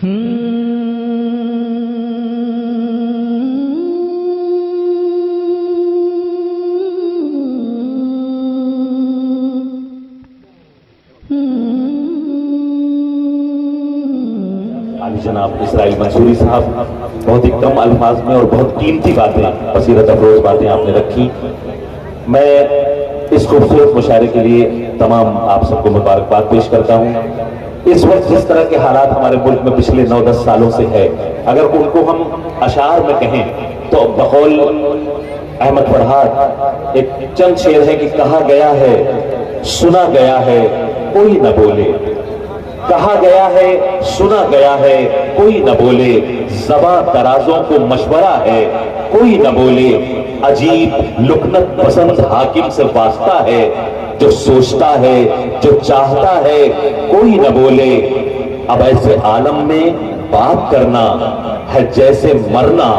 जनाब इसराइल मंसूरी साहब, बहुत ही कम अल्फाज में और बहुत कीमती बातें, बसीरत अफरोज बातें आपने रखी। मैं इस खूबसूरत मुशायरे के लिए तमाम आप सबको मुबारकबाद पेश करता हूँ। इस वक्त जिस तरह के हालात हमारे मुल्क में पिछले 9-10 सालों से है, अगर उनको हम अशार में कहें तो बकौल अहमद फरहाद एक चंद शेर है कि कहा गया है, सुना गया है, कोई न बोले। कहा गया है, सुना गया है, कोई न बोले। ज़बां तराजों को मशवरा है, कोई न बोले। अजीब लुकनत पसंद हाकिम से वास्ता है, जो सोचता है, जो चाहता है, कोई न बोले। अब ऐसे आलम में बात करना है जैसे मरना,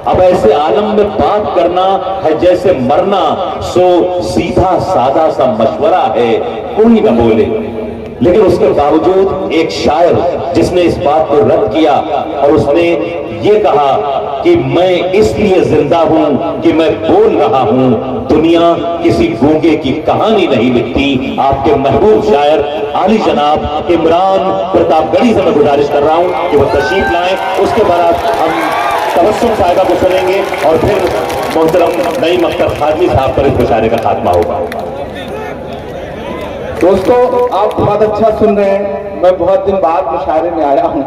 अब ऐसे आलम में बात करना है जैसे मरना। सो सीधा सादा सा मशवरा है, कोई न बोले। लेकिन उसके बावजूद एक शायर जिसने इस बात को रद्द किया और उसने ये कहा कि मैं इसलिए जिंदा हूं कि मैं बोल रहा हूं, दुनिया किसी गूंगे की कहानी नहीं लिखती। आपके महबूब शायर आली जनाब इमरान प्रतापगढ़ी से मैं गुजारिश कर रहा हूं कि वो तशरीफ लाएं। उसके बाद हम तबस्सुम साहिबा को सुनेंगे और फिर मोहतरम नईम अख्तर खादमी साहब पर इस मुशायरे का खात्मा होगा। दोस्तों, आप बहुत अच्छा सुन रहे हैं। मैं बहुत दिन बाद मुशायरे में आया हूं।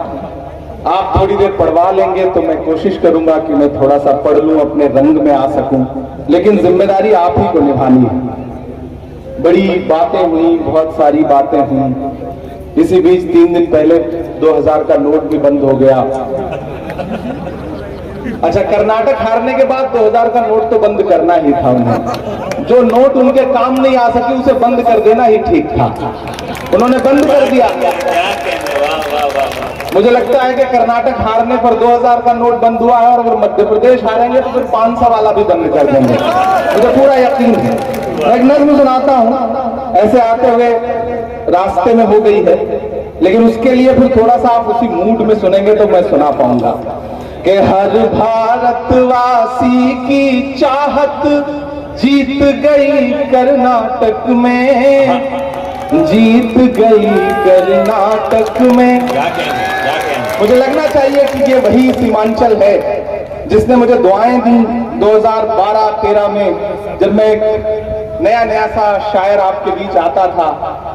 आप थोड़ी देर पढ़वा लेंगे तो मैं कोशिश करूंगा कि मैं थोड़ा सा पढ़ लूं, अपने रंग में आ सकूं। लेकिन जिम्मेदारी आप ही को निभानी है। बड़ी बातें हुई, बहुत सारी बातें हुई। इसी बीच 3 दिन पहले 2000 का नोट भी बंद हो गया। अच्छा, कर्नाटक हारने के बाद 2000 का नोट तो बंद करना ही था उन्हें। जो नोट उनके काम नहीं आ सके उसे बंद कर देना ही ठीक था। उन्होंने बंद कर दिया। मुझे लगता है कि कर्नाटक हारने पर 2000 का नोट बंद हुआ है और अगर मध्य प्रदेश हारेंगे तो फिर 500 वाला भी बंद कर देंगे। मुझे पूरा यकीन है। एक नज़्म सुनाता हूं, ऐसे आते हुए रास्ते में हो गई है, लेकिन उसके लिए फिर थोड़ा सा आप उसी मूड में सुनेंगे तो मैं सुना पाऊंगा कि हर भारतवासी की चाहत जीत गई कर्नाटक में, जीत गई कर्नाटक में। मुझे लगना चाहिए कि ये वही सीमांचल है जिसने मुझे दुआएं दी 2012-13 में, जब मैं एक नया सा शायर आपके बीच आता था।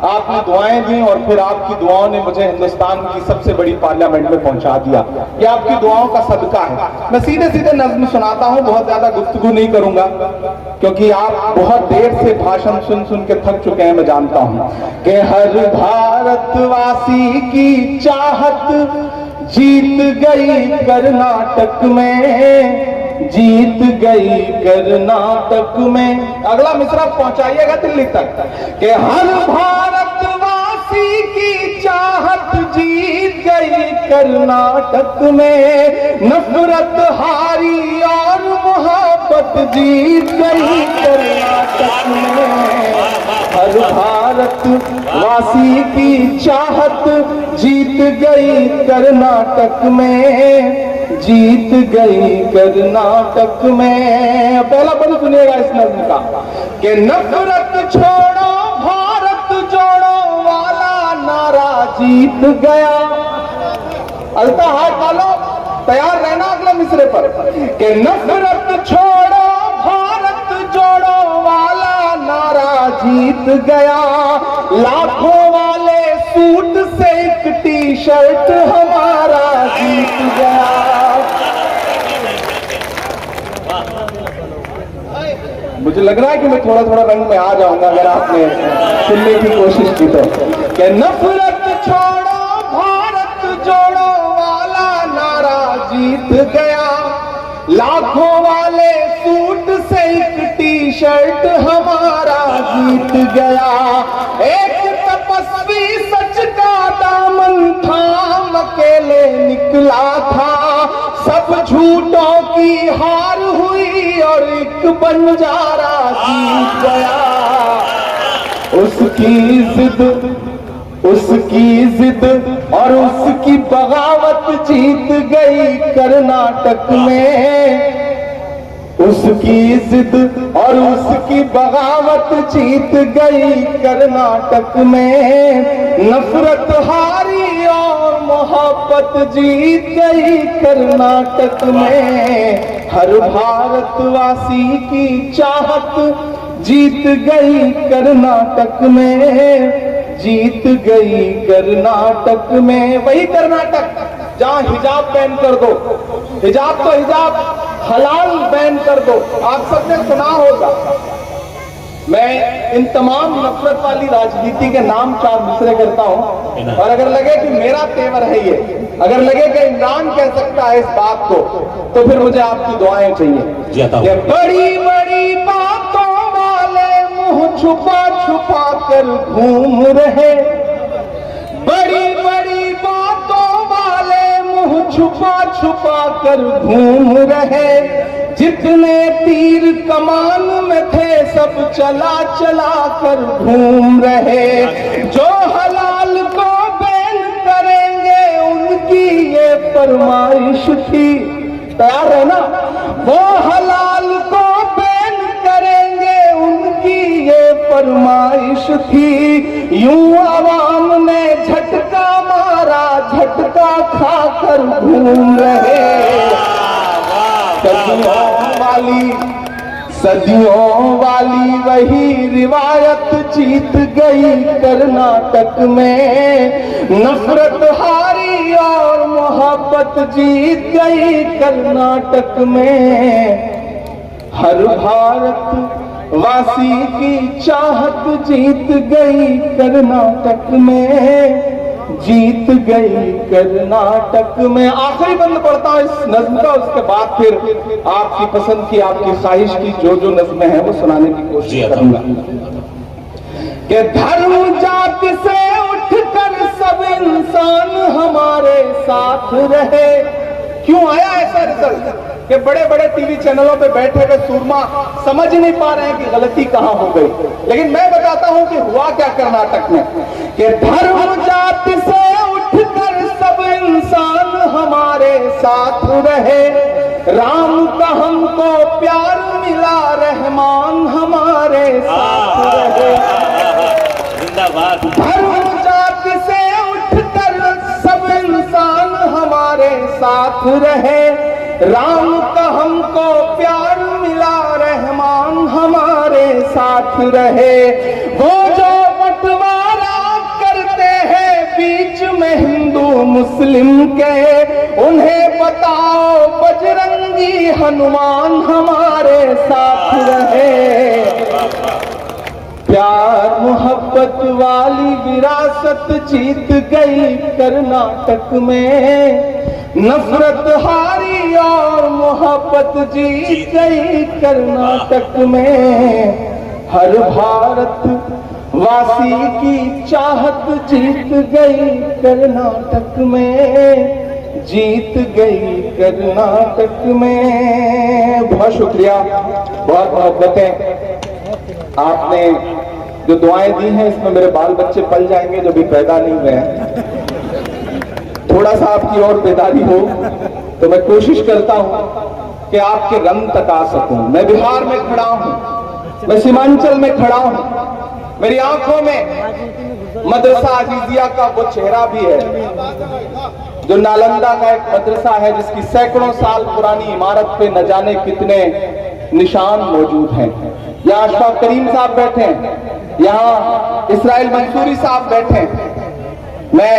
आपने दुआएं दी और फिर आपकी दुआओं ने मुझे हिंदुस्तान की सबसे बड़ी पार्लियामेंट में पहुंचा दिया। ये आपकी दुआओं का सदका है। मैं सीधे सीधे नज़्म सुनाता हूं, बहुत ज्यादा गुफ्तगू नहीं करूंगा क्योंकि आप बहुत देर से भाषण सुन सुन के थक चुके हैं, मैं जानता हूं। कि हर भारतवासी की चाहत जीत गई कर्नाटक में, जीत गई कर्नाटक में। अगला मिसरा पहुंचाइएगा दिल्ली तक कि हर भारतवासी की चाहत जीत गई कर्नाटक में, नफरत हारी और मोहब्बत जीत गई कर्नाटक में। हर भारतवासी की चाहत जीत गई कर्नाटक में, जीत गई कर्नाटक में। पहला पद सुनिएगा इस नज़्म का कि नफरत छोड़ो भारत जोड़ो वाला नारा जीत गया। अलता हाथ डालो, तैयार रहना अगले मिसरे पर कि नफरत छोड़ो भारत जोड़ो वाला नारा जीत गया। लाखों वाले सूट से एक टी-शर्ट हमारा जीत गया। मुझे लग रहा है कि मैं थोड़ा थोड़ा रंग में आ जाऊंगा अगर आपने सुनने की कोशिश की तो। कि नफरत छोड़ो भारत जोड़ो वाला नारा जीत गया। लाखों वाले सूट से एक टी-शर्ट हमारा जीत गया। एक तपस्वी सच का दामन थाम अकेले निकला था, सब झूठों की हार हुई और एक बंजारा जीत गया। उसकी जिद उसकी जिद और उसकी बगावत जीत गई कर्नाटक में। उसकी जिद और उसकी बगावत जीत गई कर्नाटक में। नफरत हारी और मोहब्बत जीत गई कर्नाटक में। हर भारतवासी की चाहत जीत गई कर्नाटक में। जीत गई कर्नाटक में। वही कर्नाटक जहां हिजाब बैन कर दो, हिजाब तो हिजाब हलाल बैन कर दो। आप सबने सुना होगा। मैं इन तमाम नफरत वाली राजनीति के नाम चार दूसरे करता हूं, और अगर लगे कि मेरा तेवर है ये, अगर लगे कि इमरान कह सकता है इस बात को, तो फिर मुझे आपकी दुआएं चाहिए। कि बड़ी बड़ी बातों वाले मुंह छुपा छुपा कर घूम रहे। बड़ी बड़ी बातों वाले मुंह छुपा छुपा कर घूम रहे। जितने तीर कमान में थे सब चला चला कर घूम रहे। जो हलाल को बैन करेंगे उनकी ये फरमाइश थी। तैयार है ना? वो हलाल को बैन करेंगे उनकी ये फरमाइश थी। यूं आवाम ने झटका मारा, झटका खाकर घूम रहे। सदियों वाली वही रिवायत जीत गई कर्नाटक में। नफरत हारी और मोहब्बत जीत गई कर्नाटक में। हर भारत वासी की चाहत जीत गई कर्नाटक में। जीत गई कर्नाटक में। आखिरी बंद पढ़ता हूं इस नज्म का, उसके बाद फिर आपकी पसंद की, आपकी ख्वाहिश की जो नज्में हैं वो सुनाने की कोशिश करूंगा। कि धर्म जाति से उठकर सब इंसान हमारे साथ रहे। क्यों आया ऐसा रिजल्ट कि बड़े बड़े टीवी चैनलों पे बैठे हुए सूरमा समझ नहीं पा रहे हैं कि गलती कहां हो गई। लेकिन मैं बताता हूं कि हुआ क्या कर्नाटक में। कि धर्म जाति से उठकर सब इंसान हमारे साथ रहे। राम का हमको प्यार मिला, रहमान हमारे साथ रहे। धर्म जाति से उठकर सब इंसान हमारे साथ रहे। राम का हमको प्यार मिला, रहमान हमारे साथ रहे। वो जो बंटवारा करते हैं बीच में हिंदू मुस्लिम के, उन्हें बताओ बजरंगी हनुमान हमारे साथ रहे। प्यार मोहब्बत वाली विरासत जीत गई कर्नाटक में। नफरत हारी और मोहब्बत जीत गई कर्नाटक में। हर भारत वासी की चाहत जीत गई कर्नाटक में। जीत गई कर्नाटक में। बहुत शुक्रिया, बहुत मोहब्बतें। आपने जो दुआएं दी हैं इसमें मेरे बाल बच्चे पल जाएंगे जो भी पैदा नहीं हुए हैं। थोड़ा सा आपकी और बेदारी हो तो मैं कोशिश करता हूं कि आपके रंग तक आ सकूं। मैं बिहार में खड़ा हूं, मैं सीमांचल में खड़ा हूं। मेरी आंखों में मदरसा अजीजिया का वो चेहरा भी है जो नालंदा का एक मदरसा है जिसकी सैकड़ों साल पुरानी इमारत पे न जाने कितने निशान मौजूद हैं। यहाँ अशफाक करीम साहब बैठे हैं, यहाँ इसराइल मंसूरी साहब बैठे हैं। मैं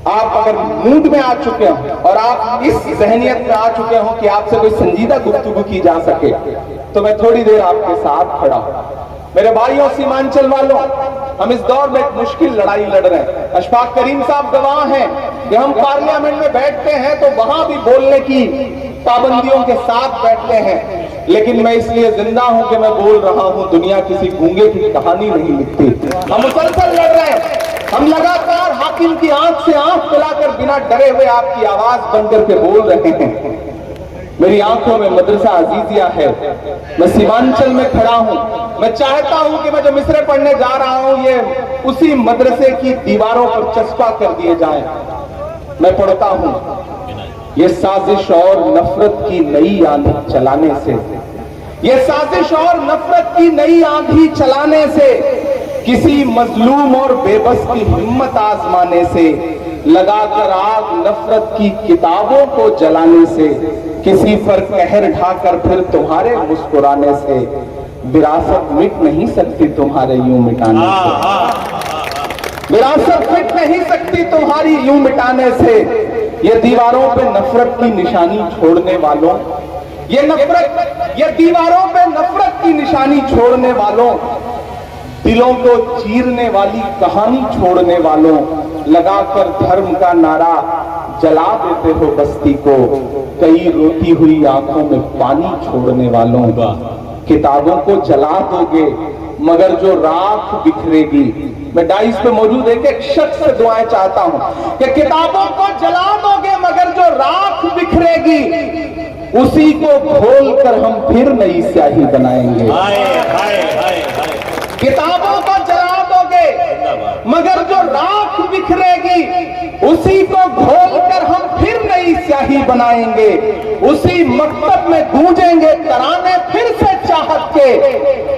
आप अगर मूड में आ चुके हो और आप इस जहनियत में आ चुके हो कि आपसे कोई संजीदा गुफ्तगू की जा सके, तो मैं थोड़ी देर आपके साथ खड़ा हूं। मेरे भाइयों सीमांचल वालों, हम इस दौर में एक मुश्किल लड़ाई लड़ रहे हैं। अशफाक करीम साहब गवाह हैं कि हम पार्लियामेंट में बैठते हैं तो वहां भी बोलने की पाबंदियों के साथ बैठते हैं। लेकिन मैं इसलिए जिंदा हूं कि मैं बोल रहा हूं। दुनिया किसी गूंगे की कहानी नहीं लिखती। हम मुसलसल लड़ रहे हैं। हम लगातार हाकिम की आंख से आंख मिलाकर बिना डरे हुए आपकी आवाज बंद करके बोल रहे हैं। मेरी आंखों में मदरसा अजीजिया है। मैं सीमांचल में खड़ा हूं। मैं चाहता हूं कि मैं जो मिसरे पढ़ने जा रहा हूं ये उसी मदरसे की दीवारों पर चस्पा कर दिए जाए। मैं पढ़ता हूं, ये साजिश और नफरत की नई आंधी चलाने से, ये साजिश और नफरत की नई आंधी चलाने से, किसी मजलूम और बेबस की हिम्मत आजमाने से, लगाकर आग नफरत की किताबों को जलाने से, किसी पर कहर ढाकर फिर तुम्हारे मुस्कुराने से, विरासत मिट नहीं सकती तुम्हारे यूं मिटाने से, विरासत मिट नहीं सकती तुम्हारी यूं मिटाने से। ये दीवारों पे नफरत की निशानी छोड़ने वालों, ये नफरत, ये दीवारों पे नफरत की निशानी छोड़ने वालों, दिलों को चीरने वाली कहानी छोड़ने वालों, लगाकर धर्म का नारा जला देते हो बस्ती को, कई रोती हुई आंखों में पानी छोड़ने वालों। किताबों को जला दोगे मगर जो राख बिखरेगी, मैं डाइस पे मौजूद एक शख्स से दुआएं चाहता हूं कि किताबों को जला दोगे मगर जो राख बिखरेगी, उसी को खोल कर हम फिर नई स्याही बनाएंगे। किताबों को जला दोगे मगर जो राख बिखरेगी, उसी को घोल कर हम फिर नई स्याही बनाएंगे। उसी मकतब में गूंजेंगे तराने फिर से चाहत के,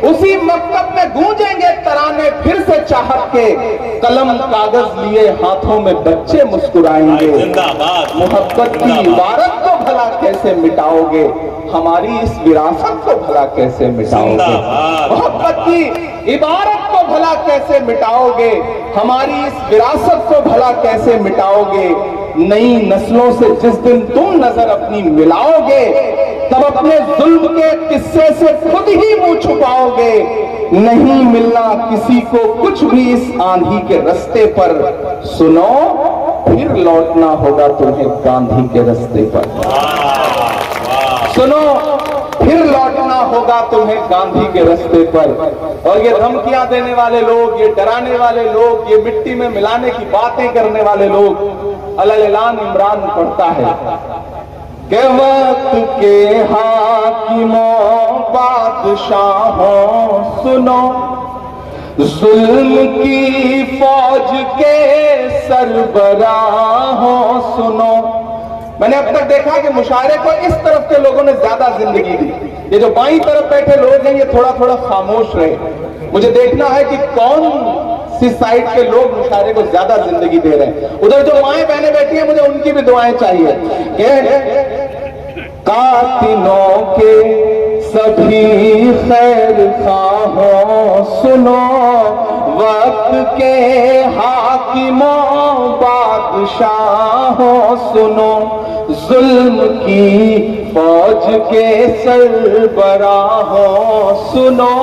उसी मकतब में गूंजेंगे तराने फिर से चाहत के, कलम कागज लिए हाथों में बच्चे मुस्कुराएंगे। मोहब्बत की इबारत को भला कैसे मिटाओगे, हमारी इस विरासत को भला कैसे मिटाओगे। मोहब्बत की इबारत को भला कैसे मिटाओगे, हमारी इस विरासत को भला कैसे मिटाओगे। नई नस्लों से जिस दिन तुम नजर अपनी मिलाओगे, तब अपने जुल्म के किस्से से खुद ही मुंह छुपाओगे। नहीं मिलना किसी को कुछ भी इस आंधी के रास्ते पर, सुनो फिर लौटना होगा तुम्हें गांधी के रास्ते पर। सुनो फिर लौटना होगा तुम्हें गांधी के रास्ते पर। और ये धमकियां देने वाले लोग, ये डराने वाले लोग, ये मिट्टी में मिलाने की बातें करने वाले लोग, अलग-ऐलान इमरान पढ़ता है कि वक्त के हाकिमों बादशाहों सुनो, जुल्म की फौज के सरबराहों सुनो। मैंने अब तक देखा कि मुशायरे को इस तरफ के लोगों ने ज्यादा जिंदगी दी। ये जो बाईं तरफ बैठे लोग हैं ये थोड़ा थोड़ा खामोश रहे। मुझे देखना है कि कौन सी साइड के लोग मुशायरे को ज्यादा जिंदगी दे रहे हैं। उधर जो माएं बहनें बैठी हैं मुझे उनकी भी दुआएं चाहिए कि कातिलों के सभी खैर खाहों सुनो, वक्त के हाकिमों बादशाहों सुनो, जुल्म की फौज के सरबराहों सुनो,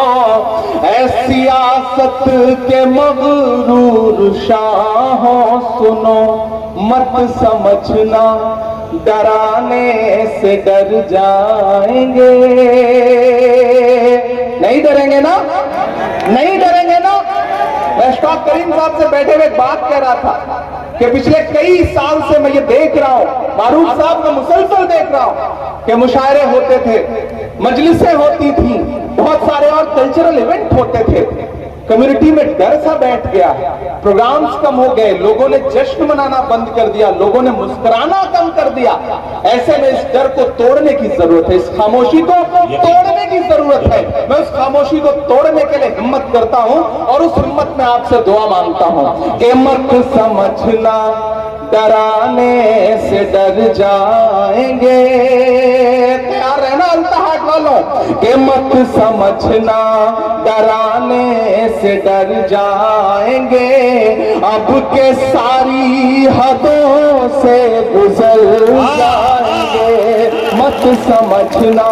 ऐ सियासत के मगरूर शाहों सुनो। मत समझना डराने से डर जाएंगे, नहीं डरेंगे ना, नहीं डरेंगे ना। मैं अशफाक करीम साहब से बैठे हुए बात कह रहा था कि पिछले कई साल से मैं ये देख रहा हूं, मारूफ साहब का मुसलसल देख रहा हूं कि मुशायरे होते थे, मजलिसें होती थी, बहुत सारे और कल्चरल इवेंट होते थे। कम्युनिटी में डर सा बैठ गया, प्रोग्राम्स कम हो गए, लोगों ने जश्न मनाना बंद कर दिया, लोगों ने मुस्कुराना कम कर दिया। ऐसे में इस डर को तोड़ने की जरूरत है, इस खामोशी को तोड़ने की जरूरत है। मैं उस खामोशी को तोड़ने के लिए हिम्मत करता हूं और उस हिम्मत में आपसे दुआ मांगता हूं कि मत समझना डराने से डर जाएंगे। तैयार रहना अल्ताहाट वालों कि मत समझना डराने से डर जाएंगे, अब के सारी हदों से गुजर जाएंगे। मत समझना,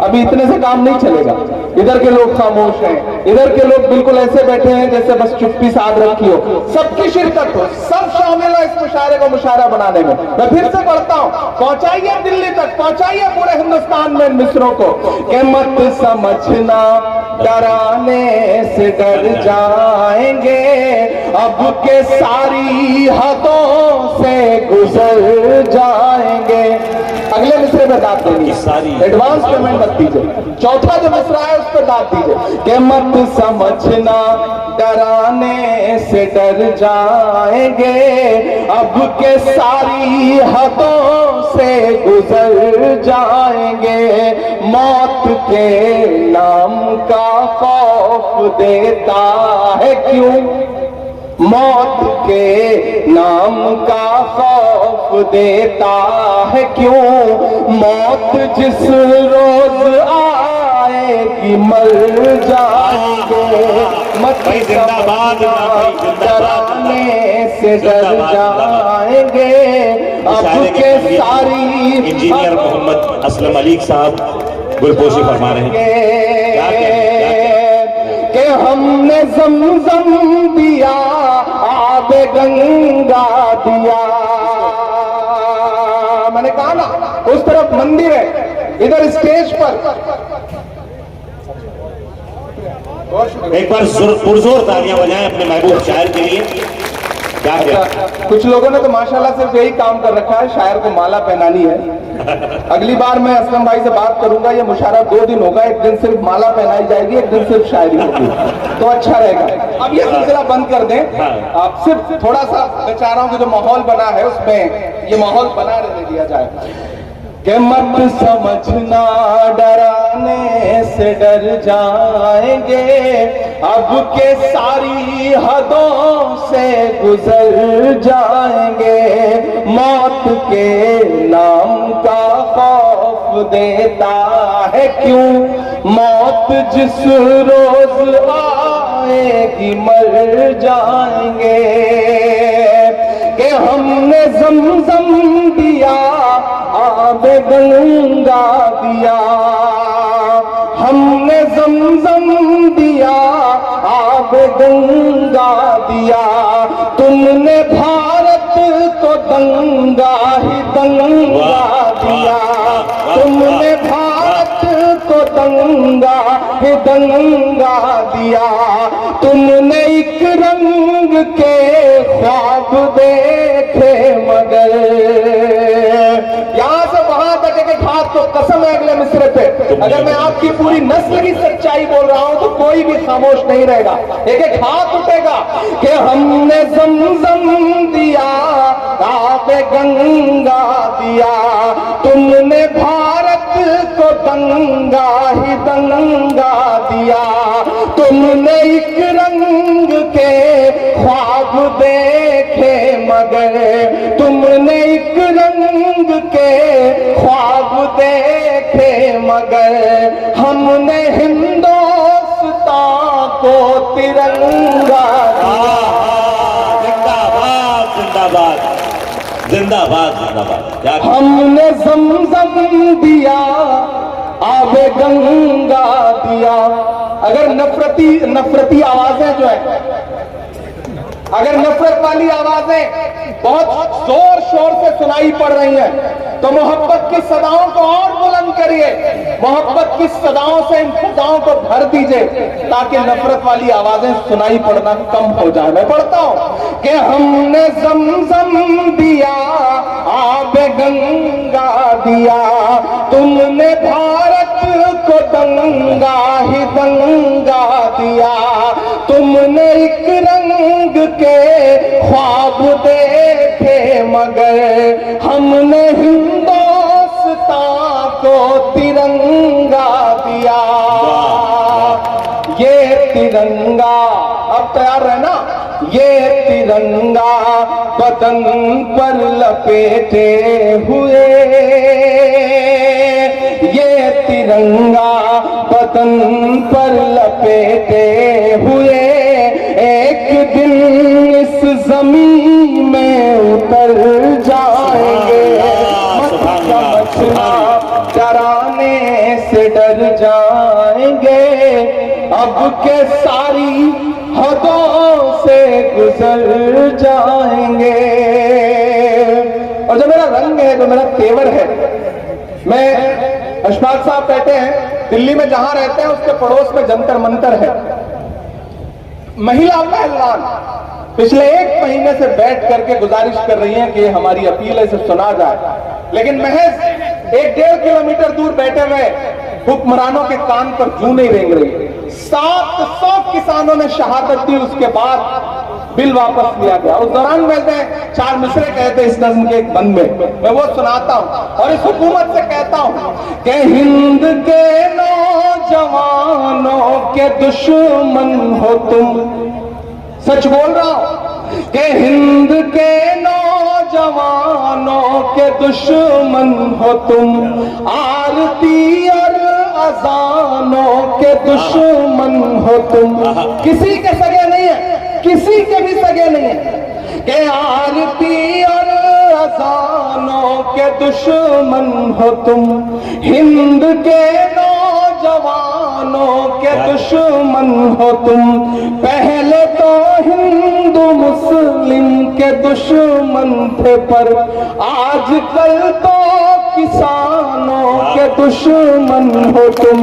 अभी इतने से काम नहीं चलेगा। इधर के लोग खामोश हैं, इधर के लोग बिल्कुल ऐसे बैठे हैं जैसे बस चुप्पी साध रखी हो। सबकी शिरकत हो, सब शामिल हो इस मुशायरे को मुशायरा बनाने में। मैं फिर से पढ़ता हूं, पहुंचाइए दिल्ली तक, पहुंचाइए पूरे हिंदुस्तान में मिसरों को कि मत समझना डराने से डर जाएंगे, अब के सारी हदों से गुजर जाएंगे। अगले मिसरे पे दाद देनी है, एडवांस पेमेंट मत दीजिए। चौथा जो मिसरा है उस पर दाद दीजिए कि मत समझना डराने से डर जाएंगे, अब के सारी हदों से गुजर जाएंगे, मौत के नाम का खौफ देता है क्यों, मौत के नाम का खौफ देता है क्यों, मौत जिस रोज आएगी मर जाएंगे, मत डराने से डर जाएंगे, अब के सारी इंजीनियर मोहम्मद असलम अली साहब गुलपोशी फरमा रहे हैं कि हमने ज़मज़म दिया, आबे गंगा दिया। मैंने कहा ना उस तरफ मंदिर है, इधर स्टेज पर एक बार पुरजोर तालियां बजाएं अपने महबूब शायर के लिए। क्या क्या कुछ लोगों ने तो माशाल्लाह सिर्फ यही काम कर रखा है, शायर को माला पहनानी है। अगली बार मैं असलम भाई से बात करूंगा, ये मुशायरा 2 दिन होगा, एक दिन सिर्फ माला पहनाई जाएगी, एक दिन सिर्फ शायरी होगी, तो अच्छा रहेगा। अब ये सिलसिला बंद कर दें, आप सिर्फ थोड़ा सा बेचारों की जो माहौल बना है उसमें ये माहौल बना रहने दिया जाए कि मत समझना डराने से डर जाएंगे, अब के सारी हदों से गुजर जाएंगे, मौत के नाम का खौफ देता है क्यों, मौत जिस रोज आएगी मर जाएंगे, कि हमने ज़मज़म दिया, आबे गंगा दिया, हमने ज़मज़म दिया, आबे गंगा दिया, तुमने भारत को दंगा ही दंगा दिया, तुमने भारत को दंगा ही दंगा दिया, तुमने एक रंग के ख्वाब देखे मगर, यहां से वहां तक एक हाथ तो कसम है अगले मिसरे पे, अगर मैं आपकी पूरी नस्ल की सच्चाई बोल रहा हूं तो कोई भी खामोश नहीं रहेगा, एक एक हाथ उठेगा कि हमने ज़मज़म दिया, आबे गंगा दिया, तुमने भारत को दंगा ही दंगा दिया, तुमने एक रंग के ख्वाब देखे मगर, तुमने एक रंग के ख्वाब देखे मगर, हमने हिंदुस्तान को तिरंगा दिया। जिंदाबाद जिंदाबाद जिंदाबाद जिंदाबाद। हमने ज़मज़म दिया, आबे गंगा दिया। अगर नफरती आवाजें जो है, अगर नफरत वाली आवाजें बहुत जोर शोर से सुनाई पड़ रही हैं तो मोहब्बत की सदाओं को और बुलंद करिए, मोहब्बत की सदाओं से इन सदाओं को भर दीजिए ताकि नफरत वाली आवाजें सुनाई पड़ना कम हो जाए। मैं पढ़ता हूं कि हमने ज़मज़म दिया, आबे गंगा दिया, तुमने भारत को दंगा ही दंगा दिया, तुमने एक रंग के ख्वाब देखे मगर, हमने हिंदुस्तान को तिरंगा दिया। ये तिरंगा अब तैयार रहना, ये तिरंगा बदन पर लपेटे हुए, ये तिरंगा बदन पर लपेटे हुए, एक दिन इस जमीन में उतर जाएंगे, मत समझना डराने से डर जाएंगे, अब के सारी हदों से गुजर जाएंगे। और जो मेरा रंग है, जो मेरा तेवर है, मैं अशफाक साहब कहते हैं दिल्ली में जहां रहते हैं उसके पड़ोस में जंतर मंतर है, महिला पहलवान पिछले 1 महीने से बैठ करके गुजारिश कर रही हैं कि हमारी अपील है इसे सुना जाए, लेकिन महज 1-1.5 किलोमीटर दूर बैठे हुए हुक्मरानों के कान पर जूं नहीं रेंग रही। 700 किसानों ने शहादत दी, उसके बाद बिल वापस लिया गया। उस दौरान मैंने 4 मिसरे कहते इस नज्म के एक बंद में, मैं वो सुनाता हूं और इस हुकूमत से कहता हूं कि हिंद के नौजवानों के दुश्मन हो तुम, सच बोल रहा हूं कि हिंद के नौजवानों के दुश्मन हो तुम, आरती और अजानों के दुश्मन हो तुम। किसी के सगे नहीं है, किसी के भी सगे नहीं है कि आरती और अजानों के दुश्मन हो तुम, हिंद के नौजवानों के दुश्मन हो तुम। पहले तो हिंदू मुस्लिम के दुश्मन थे, पर आजकल तो किसानों के दुश्मन हो तुम।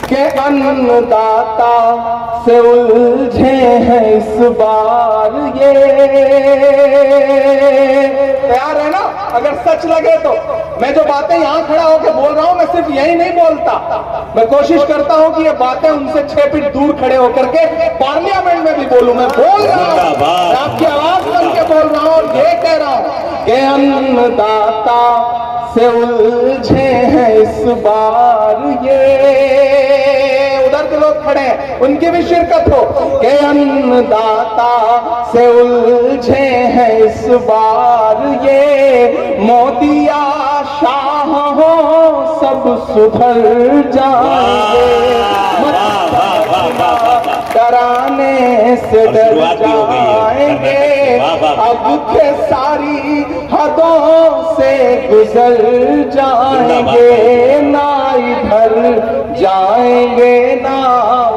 के अन्नदाता से उलझे हैं इस बार ये। तैयार है ना? अगर सच लगे तो मैं जो बातें यहां खड़ा होकर बोल रहा हूं, मैं सिर्फ यही नहीं बोलता, मैं कोशिश करता हूं कि ये बातें उनसे 6 फीट दूर खड़े होकर के पार्लियामेंट में भी बोलूं। मैं बोल रहा हूं, आपकी आवाज बन के बोल रहा हूं और ये कह रहा हूं कि अन्नदाता से उलझे हैं इस बार ये। उधर के लोग खड़े हैं, उनकी भी शिरकत हो कि अन्नदाता से उलझे हैं इस बार ये। मोदिया शाह हो सब सुधर जाएंगे, डराने से डर जाएंगे, अब के सारी हदों से गुजर जाएंगे, ना इधर जाएंगे ना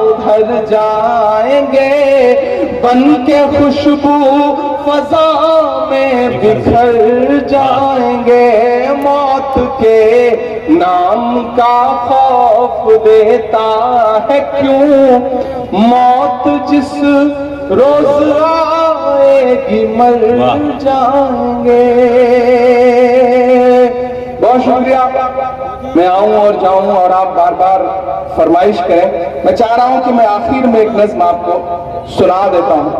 उधर जाएंगे, बन के खुशबू फजा में बिखर जाएंगे। मौत के नाम का खौफ देता है क्यों, मौत जिस रोज आएगी मर जाएंगे। बहुत शुक्रिया, मैं आऊं और जाऊं और आप बार बार फरमाइश करें। मैं चाह रहा हूं कि मैं आखिर में एक नज्म आपको सुना देता हूं,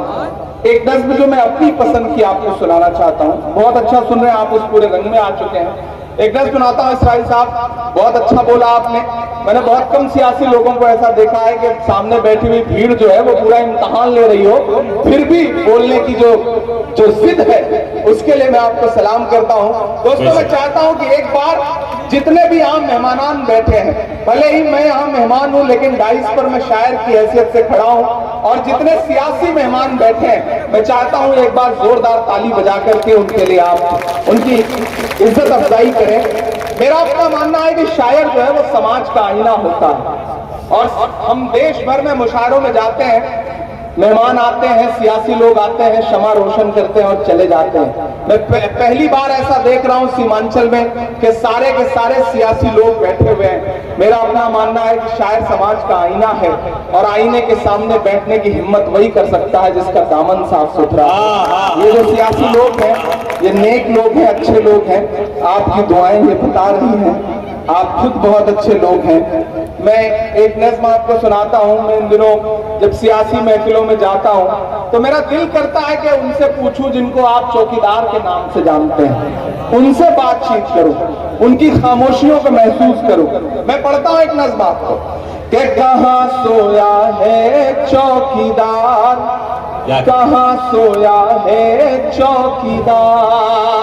एक नज्म जो मैं अपनी पसंद की आपको सुनाना चाहता हूं। बहुत अच्छा सुन रहे हैं आप, उस पूरे रंग में आ चुके हैं। एक नज्म सुनाता हूं। इसराइल साहब, बहुत अच्छा बोला आपने। मैंने बहुत कम सियासी लोगों को ऐसा देखा है कि सामने बैठी हुई भीड़ जो है वो पूरा इम्तहान ले रही हो, फिर भी बोलने की जो जिद है उसके लिए मैं आपको सलाम करता हूं। दोस्तों, मैं चाहता हूं कि एक बार जितने भी यहाँ मेहमानान बैठे हैं, भले ही मैं यहाँ मेहमान हूँ लेकिन डाइस पर मैं शायर की हैसियत से खड़ा हूँ, और जितने सियासी मेहमान बैठे हैं मैं चाहता हूँ एक बार जोरदार ताली बजा करके उनके लिए आप उनकी इज्जत अफजाई करें। मेरा अपना मानना है कि शायर जो है वो समाज का आईना होता है, और हम देश भर में मुशायरों में जाते हैं, मेहमान आते हैं, सियासी लोग आते हैं, शमा रोशन करते हैं और चले जाते हैं। मैं पहली बार ऐसा देख रहा हूं सीमांचल में कि सारे के सारे सियासी लोग बैठे हुए हैं। मेरा अपना मानना है कि शायर समाज का आईना है, और आईने के सामने बैठने की हिम्मत वही कर सकता है जिसका दामन साफ सुथरा है। ये जो सियासी लोग हैं ये नेक लोग हैं, अच्छे लोग हैं, आपकी दुआएं ये बता रही हैं, आप खुद बहुत अच्छे लोग हैं। मैं एक नज़्म आपको सुनाता हूं। मैं इन दिनों जब सियासी महफिलों में जाता हूं तो मेरा दिल करता है कि उनसे पूछूं जिनको आप चौकीदार के नाम से जानते हैं, उनसे बातचीत करूं, उनकी खामोशियों को महसूस करूं। मैं पढ़ता हूं एक नज़्म आपको कि कहाँ सोया है चौकीदार, कहाँ सोया है चौकीदार,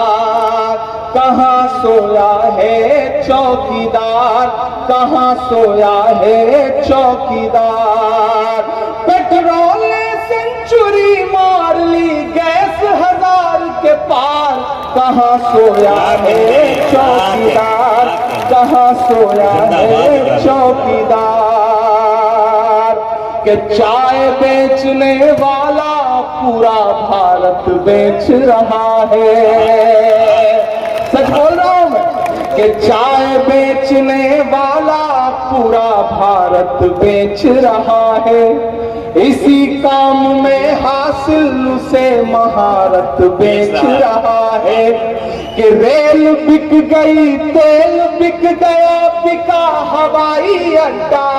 कहाँ सोया है चौकीदार, कहाँ सोया है चौकीदार। पेट्रोल ने सेंचुरी मार ली, गैस 1000 के पार, कहाँ सोया है चौकीदार, कहाँ सोया है चौकीदार। के चाय बेचने वाला पूरा भारत बेच रहा है, सच बोल रहा हूं मैं, कि चाय बेचने वाला पूरा भारत बेच रहा है। इसी काम में हासिल उसे महारत बेच रहा है कि रेल बिक गई, तेल बिक गया, बिका हवाई अड्डा।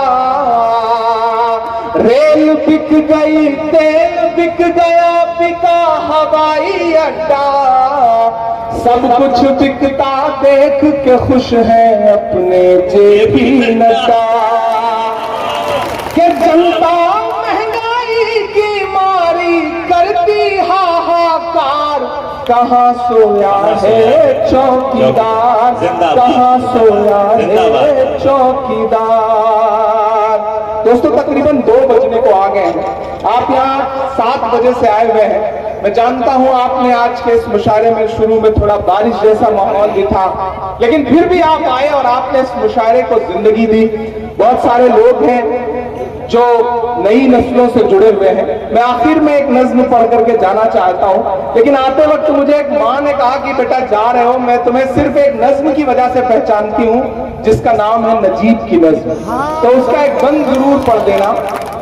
रेल बिक गई, तेल बिक गया, बिका हवाई अड्डा। सब कुछ बिकता देख के खुश है अपने जेबी नशा। कि जनता महंगाई की मारी करती हाहाकार, कहाँ सोया है चौकीदार, कहाँ सोया है चौकीदार। दोस्तों तकरीबन 2 बजने को आ गए हैं, आप यहाँ 7 बजे से आए हुए हैं। मैं जानता हूं आपने आज के इस मुशायरे में शुरू में थोड़ा बारिश जैसा माहौल भी था, लेकिन फिर भी आप आए और आपने इस मुशायरे को जिंदगी दी। बहुत सारे लोग हैं जो नई नस्लों से जुड़े हुए हैं। मैं आखिर में एक नज्म पढ़ करके जाना चाहता हूं, लेकिन आते वक्त मुझे एक माँ ने कहा कि बेटा जा रहे हो, मैं तुम्हें सिर्फ एक नज्म की वजह से पहचानती हूं जिसका नाम है नजीब की नज्म, तो उसका एक बंद जरूर पढ़ देना।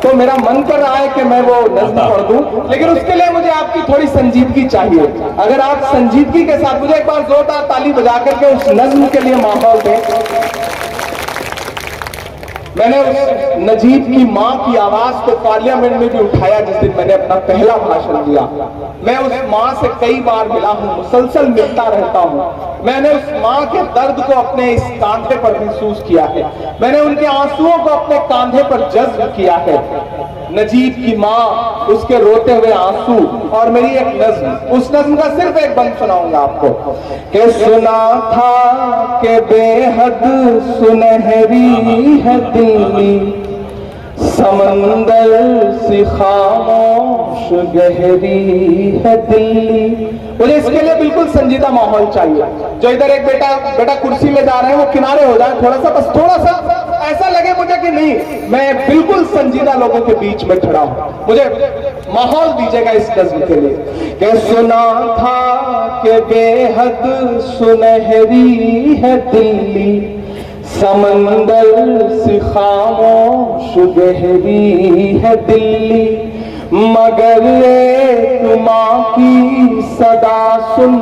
तो मेरा मन कर रहा है कि मैं वो नज्म पढ़ दूं, लेकिन उसके लिए मुझे आपकी थोड़ी संजीदगी चाहिए। अगर आप संजीदगी के साथ मुझे एक बार जोरदार ताली बजा करके उस नज्म के लिए माहौल दें। मैंने उस नजीब की माँ की आवाज को पार्लियामेंट में भी उठाया जिस दिन मैंने अपना पहला भाषण दिया। मैं उस माँ से कई बार मिला हूँ, मुसलसल मिलता रहता हूँ। मैंने उस माँ के दर्द को अपने इस कांधे पर महसूस किया है, मैंने उनके आंसुओं को अपने कांधे पर जज्ब किया है। नजीब की माँ, उसके रोते हुए आंसू और मेरी एक नज्म, उस नज्म का सिर्फ एक बंद सुनाऊंगा आपको। कि सुना था कि बेहद सुनहरी है दिल्ली, समंदर सी खामोश गहरी है दिल्ली। मुझे इसके लिए बिल्कुल संजीदा माहौल चाहिए। जो इधर एक बेटा कुर्सी में जा रहे हैं वो किनारे हो जाए थोड़ा सा, बस थोड़ा सा ऐसा लगे मुझे कि नहीं मैं बिल्कुल संजीदा लोगों के बीच में खड़ा हूं। मुझे माहौल दीजिएगा इस नज्म के लिए। कि सुना था कि बेहद सुनहरी है दिल्ली, समंदर सी खामोश गहरी है दिल्ली, मगर एक माँ की सदा सुन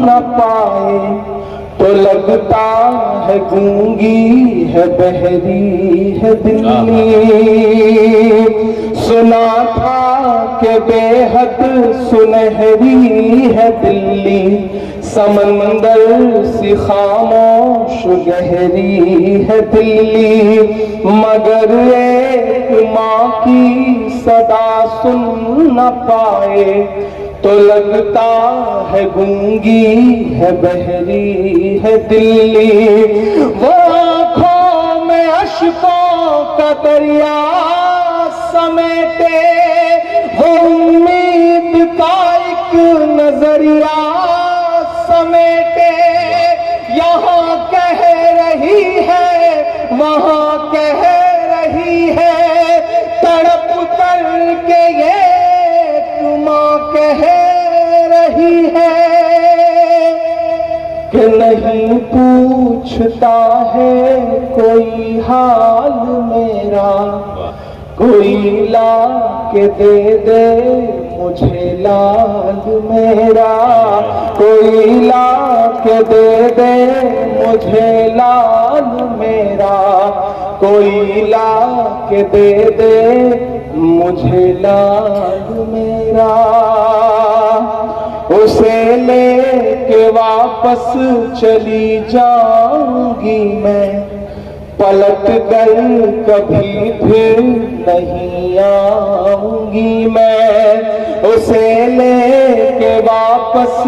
न पाए तो लगता है गूंगी है बहरी है दिल्ली। सुना था कि बेहद सुनहरी है दिल्ली, समंदर सी खामोश गहरी है दिल्ली, मगर एक माँ की सदा सुन न पाए तो लगता है गूंगी है बहरी है दिल्ली। वो आंखों में अश्कों का दरिया समेटे, वो उम्मीद का एक नजरिया समेटे, यहाँ कह रही है वहाँ कह रही है, तड़प कर के ये माँ कह रही है कि नहीं पूछता है कोई हाल मेरा, कोई ला के दे मुझे लाल मेरा, कोई ला के दे मुझे लाल मेरा, कोई ला के दे मुझे लाल मेरा। उसे लेके वापस चली जाऊंगी मैं, पलट कर कभी फिर नहीं आऊंगी मैं। उसे लेके वापस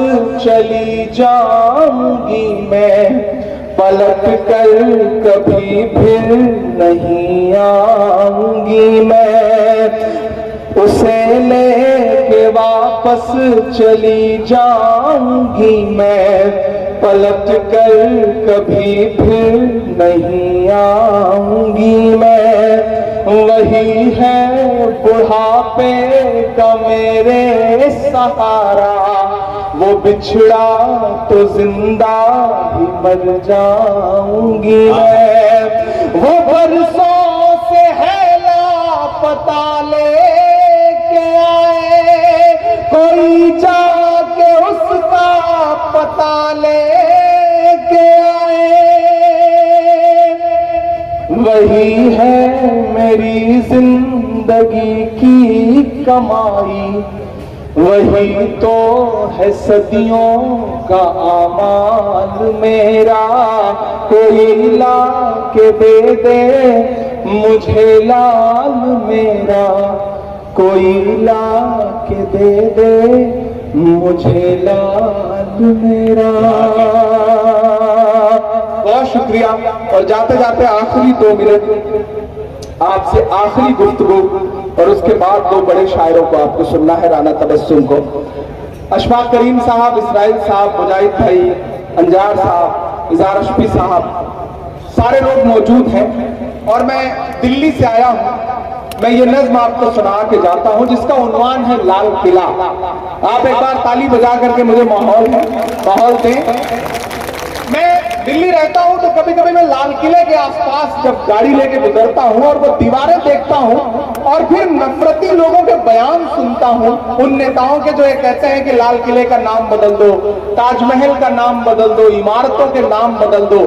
चली जाऊंगी मैं, पलट कर कभी फिर नहीं आऊंगी मैं। उसे लेके वापस चली जाऊंगी मैं, पलट कर कभी फिर नहीं आऊंगी मैं। वही है बुढ़ापे का मेरे सहारा, वो बिछड़ा तो जिंदा ही मर जाऊंगी मैं। वो बरसों से है लापता, ले वहीं जाके उसका पता लेके आए। वही है मेरी जिंदगी की कमाई, वही तो है सदियों का आमाल मेरा। कोई ला के दे दे मुझे लाल मेरा, कोई ला के दे दे मुझे लाल मेरा। बहुत शुक्रिया। और जाते जाते आखिरी 2 मिनट आपसे आखिरी गुफ्तगू, और उसके बाद 2 बड़े शायरों को आपको सुनना है, राना तबस्सुम को। अशफाक करीम साहब, इसराइल साहब, मुजाहिद भाई, अंजार साहब, इज़ार अशफी साहब, सारे लोग मौजूद हैं। और मैं दिल्ली से आया हूं। मैं ये नज्म आपको सुना के जाता हूं जिसका उन्वान है लाल किला। आप एक बार ताली बजा करके मुझे माहौल दें। मैं दिल्ली रहता हूं तो कभी कभी मैं लाल किले के आसपास जब गाड़ी लेके गुजरता हूं और वो दीवारें देखता हूं और फिर नफरती लोगों के बयान सुनता हूं, उन नेताओं के जो ये कहते हैं कि लाल किले का नाम बदल दो, ताजमहल का नाम बदल दो, इमारतों के नाम बदल दो,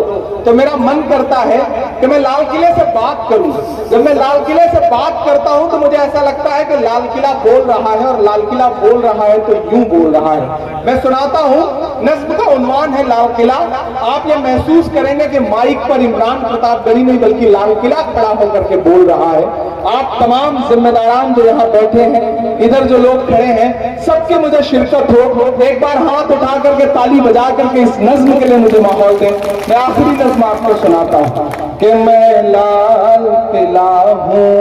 तो मेरा मन करता है कि मैं लाल किले से बात करूं। जब मैं लाल किले से बात करता हूं तो मुझे ऐसा लगता है कि लाल किला बोल रहा है, और लाल किला बोल रहा है तो यूं बोल रहा है। मैं सुनाता हूं, नज्म का उन्वान है लाल किला। आप ये महसूस करेंगे कि माइक पर इमरान प्रतापगढ़ी नहीं बल्कि लाल किला खड़ा होकर के बोल रहा है। आप तमाम जिम्मेदारान जो यहाँ बैठे हैं, इधर जो लोग खड़े हैं, सबकी मुझे शिरकत हो। एक बार हाथ उठा करके ताली बजा करके इस नज्म के लिए मुझे माहौल दें। मैं आखिरी नज्म आपको सुनाता हूँ कि मैं लाल किला हूँ,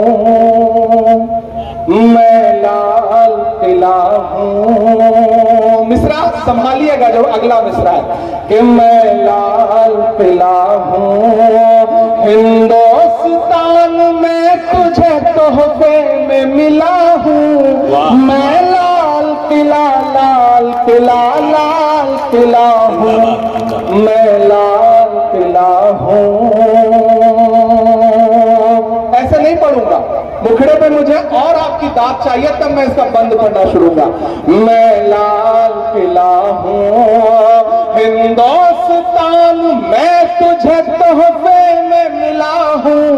मैं लाल किला हूँ। मिसरा संभालिएगा जो अगला मिसरा है कि मैं लाल किला हूँ, हिंदुस्तान में तुझे तोहफे में मिला हूँ। मैं लाल किला, लाल किला, लाल किला हूँ, मैं लाल किला हूँ। ऐसे नहीं पढ़ूंगा, मुखड़े पे मुझे और आपकी दाद चाहिए तब मैं इसका बंद पढ़ना शुरू करूंगा। मैं लाल किला हूँ, हिंदुस्तान मैं तुझे तोहफे में मिला हूँ।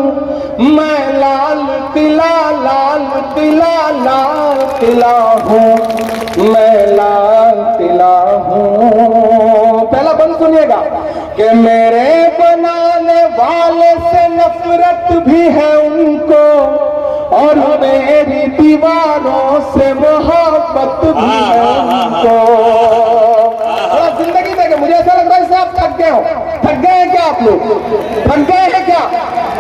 मैं लाल किला, लाल किला, लाल किला हूँ, मैं लाल किला हूँ। पहला बंद सुनिएगा कि मेरे बनाने वाले से नफरत भी है उनको, और मेरी दीवारों से मोहब्बत भी है उनको। थोड़ा जिंदगी देखे, मुझे ऐसा लग रहा है आप थक गए हो। थक गए हैं क्या आप लोग? थक गए हैं क्या?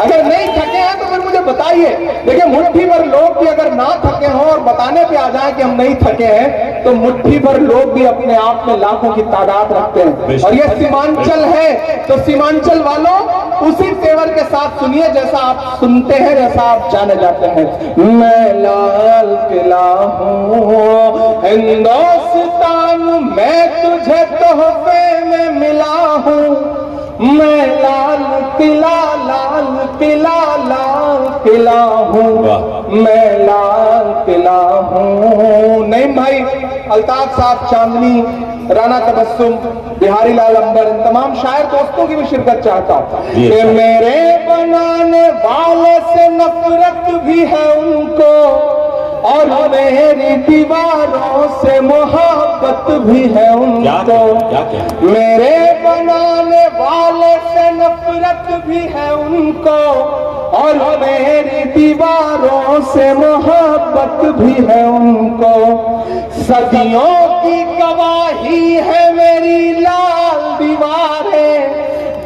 अगर नहीं थके हैं तो फिर मुझे बताइए। देखिए, मुट्ठी भर लोग भी अगर ना थके हों और बताने पे आ जाए कि हम नहीं थके हैं, तो मुट्ठी भर लोग भी अपने आप में लाखों की तादाद रखते हैं। और ये सीमांचल है, तो सीमांचल वालों उसी तेवर के साथ सुनिए जैसा आप सुनते हैं, जैसा आप जाने जाते हैं। मैं लाल किला हूँ, हिंदुस्तान मैं तुझे तोहफे में मिला हूँ। मैं लाल किला, लाल किला, लाल किला हूँ, मैं लाल किला हूँ। नईम भाई, अल्ताफ साहब चांदनी, राना तबस्सुम, बिहारी लाल अंबर, इन तमाम शायर दोस्तों की भी शिरकत चाहता हूँ कि मेरे बनाने वाले से नफरत भी है उनको, और मेरी दीवारों से मोहब्बत भी है उनको। मेरे बनाने वाले से नफरत भी है उनको, और मेरी दीवारों से मोहब्बत भी है उनको। सदियों की गवाही है मेरी लाल दीवारें,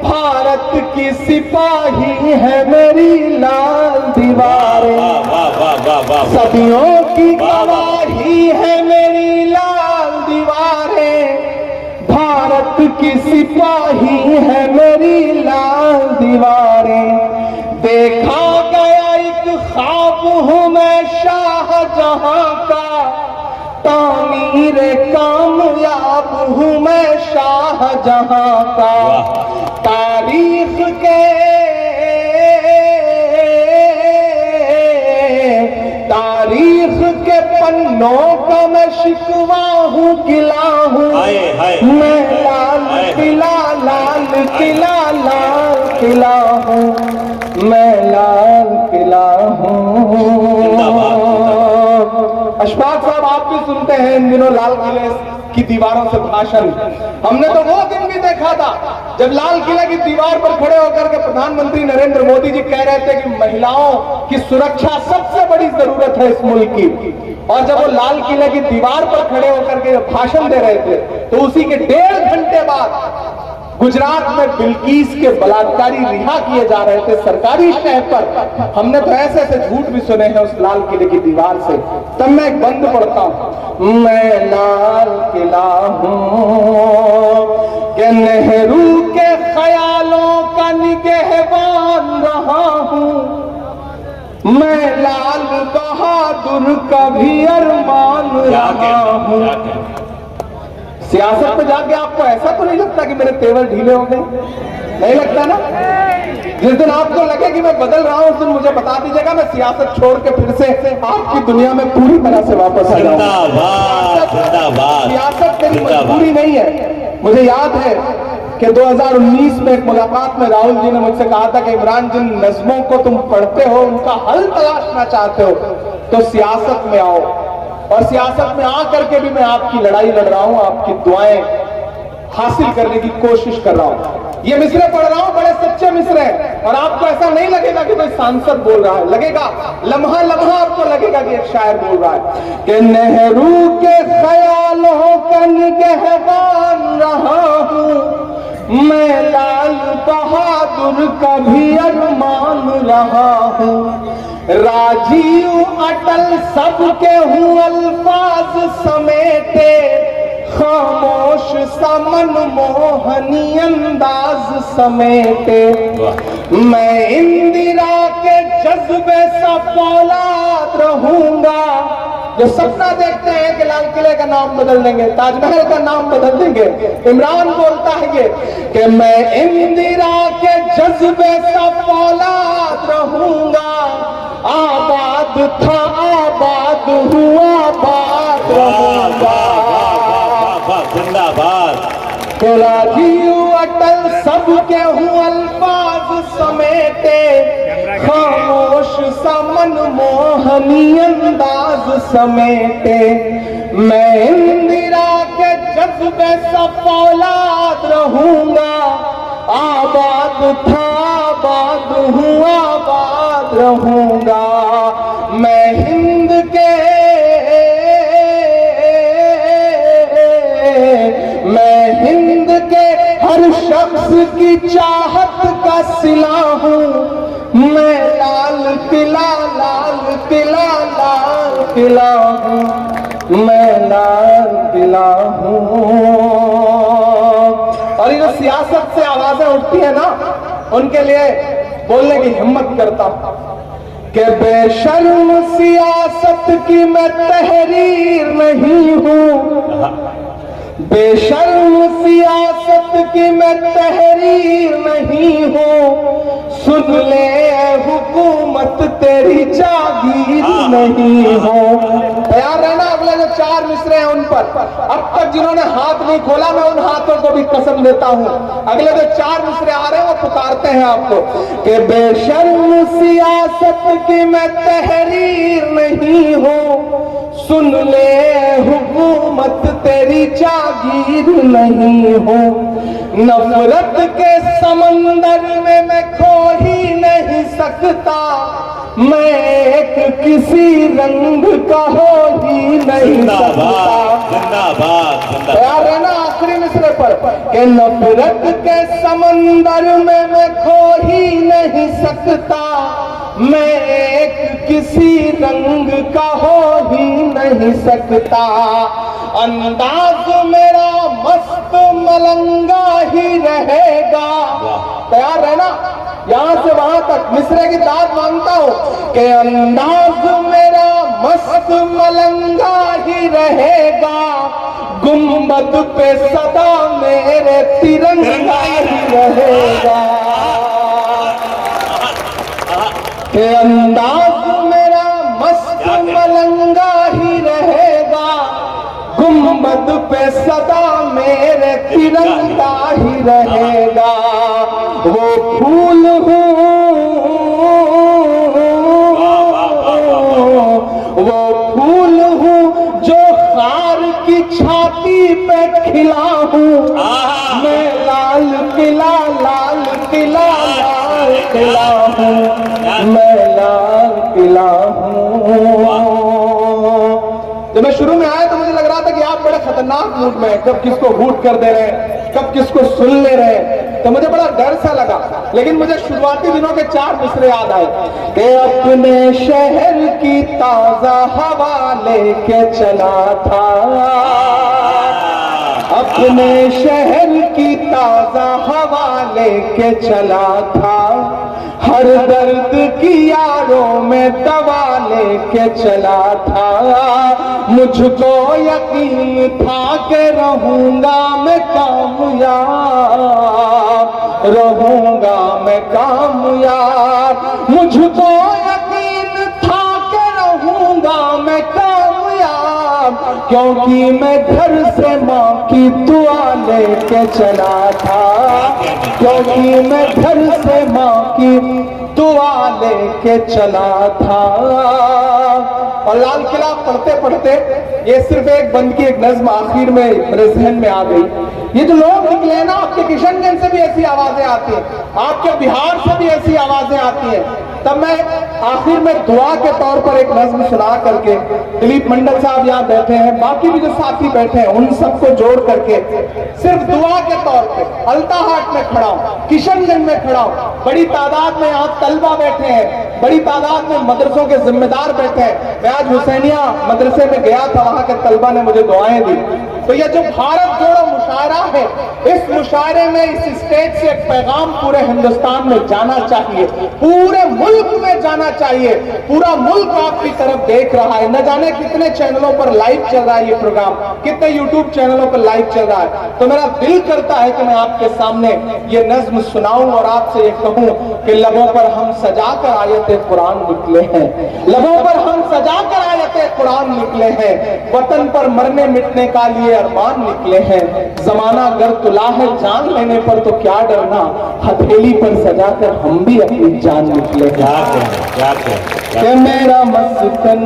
भारत की सिपाही है मेरी लाल दीवारें। सदियों की गवाही है मेरी लाल दीवारें, भारत की सिपाही है मेरी लाल दीवारें। देखा गया एक ख्वाब हूँ मैं शाहजहां का, तामीर कामयाब हूँ मैं शाहजहां का। तारीख के पन्नों का मैं शिकवा हूँ किला हूँ, मैं लाल किला लाल किला लाल किला हूँ, मैं लाल किला हूँ। अशफाक साहब आप भी सुनते हैं इन दिनों लाल किले की दीवारों से भाषण। हमने तो वो दिन भी देखा था जब लाल किले की दीवार पर खड़े होकर के प्रधानमंत्री नरेंद्र मोदी जी कह रहे थे कि महिलाओं की सुरक्षा सबसे बड़ी जरूरत है इस मुल्क की, और जब वो लाल किले की दीवार पर खड़े होकर के भाषण दे रहे थे तो उसी के 1.5 घंटे बाद गुजरात में बिल्किस के बलात्कारी रिहा किए जा रहे थे सरकारी शहर पर। हमने तो ऐसे ऐसे झूठ भी सुने हैं उस लाल किले की दीवार से। तब मैं एक बंद पढ़ता हूं, मैं लाल किला हूं कि नेहरू के ख्यालों का निगहबान रहा हूं, मैं लाल बहादुर का भी अरमान रहा हूं। सियासत में जाके आपको ऐसा तो नहीं लगता कि मेरे तेवर ढीले हो गए? नहीं लगता ना? जिस दिन आपको लगे कि मैं बदल रहा हूं उस दिन मुझे बता दीजिएगा, मैं सियासत छोड़ के फिर से आपकी दुनिया में पूरी तरह से वापस आ जाऊंगा। सियासत मेरी मजबूरी नहीं है। मुझे याद है कि 2019 में एक मुलाकात में राहुल जी ने मुझसे कहा था कि इमरान जिन नज़्मों को तुम पढ़ते हो उनका हल तलाशना चाहते हो तो सियासत में आओ, और सियासत में आकर के भी मैं आपकी लड़ाई लड़ रहा हूं, आपकी दुआएं हासिल करने की कोशिश कर रहा हूं। ये मिसरे पढ़ रहा हूं, बड़े सच्चे मिसरे हैं, और आपको ऐसा नहीं लगेगा कि कोई सांसद बोल रहा है, लगेगा लम्हा लम्हा आपको लगेगा कि एक शायर बोल रहा है कि नेहरू के ख्यालों का निगहबान रहा हूं, मैं लाल बहादुर का भी अरमान रहा हूं, राजीव अटल सबके हूँ अल्फाज समेटे, खामोश सा मनमोहनी अंदाज समेटे, मैं इंदिरा के जज्बे सा फौलाद रहूंगा। जो सपना देखते हैं कि लाल किले का नाम बदल देंगे, ताजमहल का नाम बदल देंगे, इमरान बोलता है ये कि मैं इंदिरा के जज्बे सा फौलाद रहूंगा, आबाद था आबाद हुआ आबाद रहूंगा। जिंदाबाद। राजीव अटल सबके हूँ अल्फाज समेटे, खामोश सा मनमोहनी अंदाज समेटे, मैं इंदिरा के जज्बे सा फौलाद रहूंगा, आबाद था आबाद हुआ आबाद रहूंगा, मैं हिंद के हर शख्स की चाहत का सिला हूँ, मैं लाल किला लाल किला लाल किला हूँ, मैं लाल किला हूँ। और ये जो सियासत से आवाजें उठती है ना, उनके लिए बोलने की हिम्मत करता हूं कि बेशर्म सियासत की मैं तहरीर नहीं हूं, बेशर्म सियासत की मैं तहरीर नहीं हूँ, सुन ले हुकूमत तेरी जागीर नहीं हो। तैयार रहना अगले जो 4 मिसरे हैं उन पर। अब तक जिन्होंने हाथ नहीं खोला मैं उन हाथों को भी कसम देता हूँ, अगले जो 4 मिसरे आ रहे हैं वो पुकारते हैं आपको कि बेशर्म सियासत की मैं तहरीर नहीं हूँ, सुन ले हुकूमत तेरी जागीर नहीं हो। नफरत के समंदर में मैं खो ही नहीं सकता, मैं एक किसी रंग का हो ही नहीं सकता। तैयार रहना आखिरी मिसरे पर कि नफरत के समंदर में मैं खो ही नहीं सकता, मैं एक किसी रंग का हो ही नहीं सकता। अंदाज मेरा मस्त मलंगा ही रहेगा। तैयार रहना यहां से वहां तक मिसरे की दाद मांगता हूं कि अंदाज मेरा मस्त मलंगा ही रहेगा, गुम्बद पे सदा मेरे तिरंगा ही रहेगा। कि अंदाज मेरा मस्त मलंगा ही रहेगा, गुंबद पे सदा मेरे तिरंगा ही रहेगा। वो फूल हूँ, वो फूल हूँ जो खार की छाती पे खिला हूँ। मैं लाल किला, लाल किला, लाल किला हूँ, मैं लाल किला हूँ। जब मैं शुरू में आया तो मुझे लग रहा था कि आप बड़े खतरनाक मूड में हैं, कब किसको वोट कर दे रहे हैं, कब किसको सुन ले रहे हैं, तो मुझे बड़ा डर सा लगा। लेकिन मुझे शुरुआती दिनों के 4 मिसरे याद आए कि अपने शहर की ताजा हवा लेके चला था, अपने शहर की ताजा हवा लेके चला था, हर दर्द की यारों में दवा लेके चला था। मुझको यकीन था कि रहूंगा मैं कामयाब, रहूंगा मैं कामयाब। मुझको यकीन था कि रहूंगा मैं कामयाब, क्योंकि मैं घर से माँ की दुआ लेके चला था, क्योंकि मैं घर से माँ की दुआ लेके चला था। और लाल किला पढ़ते पढ़ते ये सिर्फ एक बंद की एक नज्म आखिर में मेरे जहन में आ गई। ये जो लोग निकले ना, आपके किशनगंज से भी ऐसी आवाजें आती हैं, आपके बिहार से भी ऐसी आवाजें आती हैं। तब मैं आखिर में दुआ के तौर पर एक नज्म सुना करके, दिलीप मंडल साहब यहाँ बैठे हैं, बाकी भी जो साथी बैठे हैं, उन सबको जोड़ करके सिर्फ दुआ के तौर पे अल्ताहाट में खड़ा हूं, किशनगंज में खड़ा हूं। बड़ी तादाद में यहाँ तलबा बैठे हैं, बड़ी तादाद में मदरसों के जिम्मेदार बैठे हैं। मैं आज हुसैनिया मदरसे में गया था, वहां के तलबा ने मुझे दुआएं दी। तो यह जो भारत जोड़ो मुशायरा है, इस मुशायरे में, इस स्टेज से एक पैगाम पूरे हिंदुस्तान में जाना चाहिए, पूरे मुल्क में जाना चाहिए। पूरा मुल्क आपकी तरफ देख रहा है, न जाने कितने चैनलों पर लाइव चल रहा है ये प्रोग्राम, कितने यूट्यूब चैनलों पर लाइव चल रहा है। तो मेरा दिल करता है कि मैं आपके सामने ये नज्म सुनाऊं और आपसे ये कहूं कि लबों पर हम सजाकर आयत कुरान निकले हैं, लबों पर हम सजाकर आयत कुरान निकले हैं, वतन पर मरने मिटने का लिए अरमान निकले हैं। जमाना अगर तुला है जान लेने पर तो क्या डरना, हथेली पर सजाकर हम भी अपनी जान निकले हैं। कि मेरा मस्कन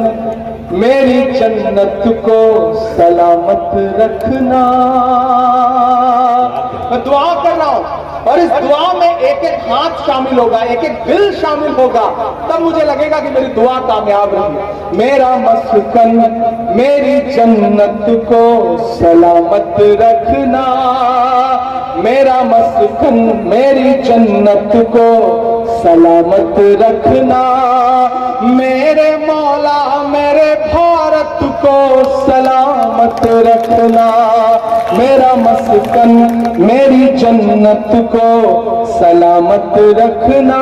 मेरी जन्नत को सलामत रखना। मैं दुआ कर रहा हूं और इस दुआ में एक एक हाथ शामिल होगा, एक एक दिल शामिल होगा, तब मुझे लगेगा कि मेरी दुआ कामयाब रही। मेरा मस्कन मेरी जन्नत को सलामत रखना, मेरा मस्कन मेरी जन्नत को सलामत रखना। मेरे मौला मेरे भारत को सलामत रखना, मेरा मस्कन मेरी जन्नत को सलामत रखना।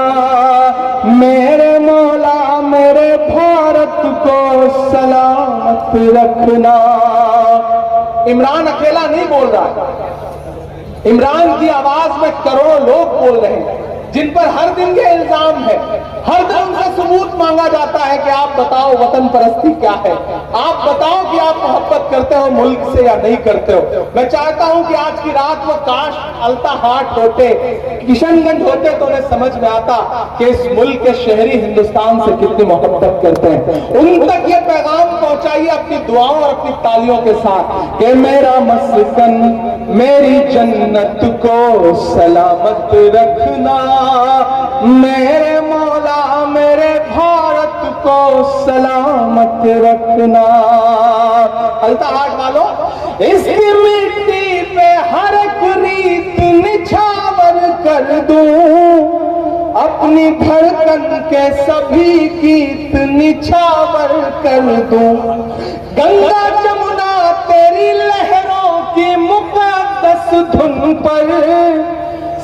मेरे मौला मेरे भारत को सलामत रखना। इमरान अकेला नहीं बोल रहा, इमरान की आवाज में करोड़ों लोग बोल रहे हैं, जिन पर हर दिन के इल्जाम है, हर दिन उनसे सबूत मांगा जाता है कि आप बताओ वतन परस्ती क्या है, आप बताओ कि आप मोहब्बत करते हो मुल्क से या नहीं करते हो। मैं चाहता हूं कि आज की रात वो काश अल्ताहाट होते, किशनगंज होते, तो उन्हें समझ में आता कि इस मुल्क के शहरी हिंदुस्तान से कितनी मोहब्बत करते हैं। उन तक ये पैगाम पहुंचाइए अपनी दुआओं और अपनी तालियों के साथ कि मेरा मस्कन मेरी जन्नत को सलामत रखना, मेरे मौला मेरे भारत को सलामत रखना। अल्ताहाट वालों, इसकी मिट्टी पे हर एक रीत निछावर कर दूं, अपनी धड़कन के सभी गीत निछावर कर दूं। गंगा जमुना तेरी लहरों की मुकद्दस धुन पर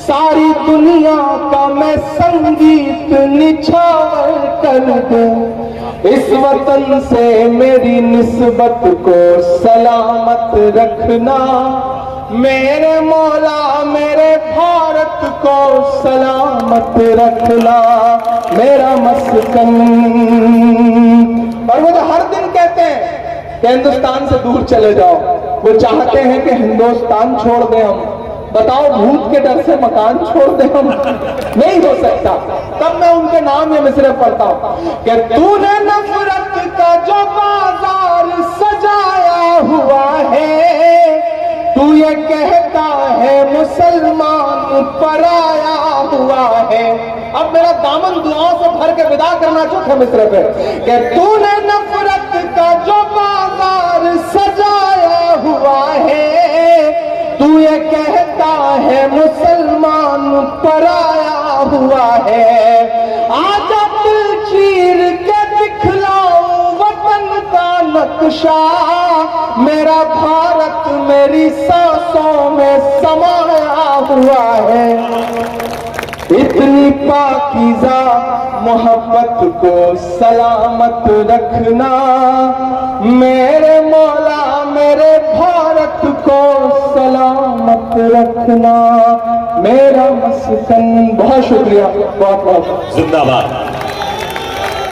सारी दुनिया का मैं संगीत निछावर कर दूं। इस वतन से मेरी निस्बत को सलामत रखना, मेरे मौला मेरे भारत को सलामत रखना, मेरा मस्कन। और वो जो हर दिन कहते हैं कि हिंदुस्तान से दूर चले जाओ, वो चाहते हैं कि हिंदुस्तान छोड़ दें हम। बताओ, भूत के डर से मकान छोड़ दें हम? नहीं हो सकता। तब मैं उनके नाम ये मिसरे पढ़ता हूं कि तूने नफरत का जो बाजार सजाया हुआ है, तू ये कहता है मुसलमान पराया हुआ है। अब मेरा दामन दुआओं से भर के विदा करना चाहता मिस्र पे कि तूने नफरत का जो बाजार सजाया हुआ है, तू ये कहता है मुसलमान पराया हुआ है। आजा दिल चीर के दिखलाऊं वतन का नक्शा, मेरा भारत मेरी सांसों में समाया हुआ है। इतनी पाकीज़ा मोहब्बत को सलामत रखना, मेरे मौला मेरे भारत को सलामत रखना, मेरा मस्कन। बहुत शुक्रिया, बहुत बहुत जिंदाबाद।